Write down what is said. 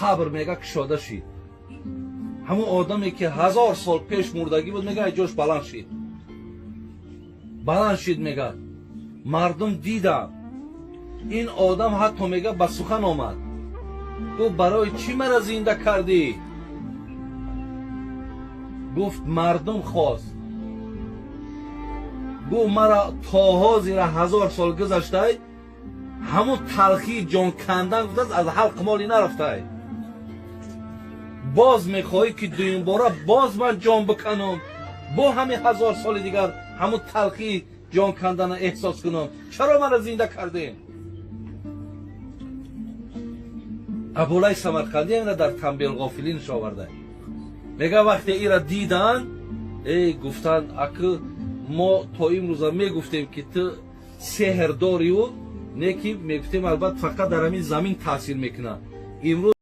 قبر میگه کشاده شد. همون آدمی که 1000 سال پیش مردگی بود میگه جوش بلند شد. بلند شد میگه مردم دیدم این آدم حتی میگه به سخن آمد. گفت برای چی مرا زنده کردی؟ گفت مردم خواست. گفت مرا تاها زیر 1000 سال گذشته همون تلخی جان کندن گفت از حلق مالی نرفته. باز میخوایی که دویم باره باز من جان بکنم با همین 1000 سال دیگر همون تلخی جان کندن احساس کنم؟ چرا من زنده کردین؟ ابولای سمرقندی اینه در تنبیه الغافلینش آورده. میگه وقتی ایرا دیدن گفتن اکه ما تا امروز میگفتیم که تو سحر داری و نه که میگفتیم البته فقط در همین زمین تاثیر میکنه. امروز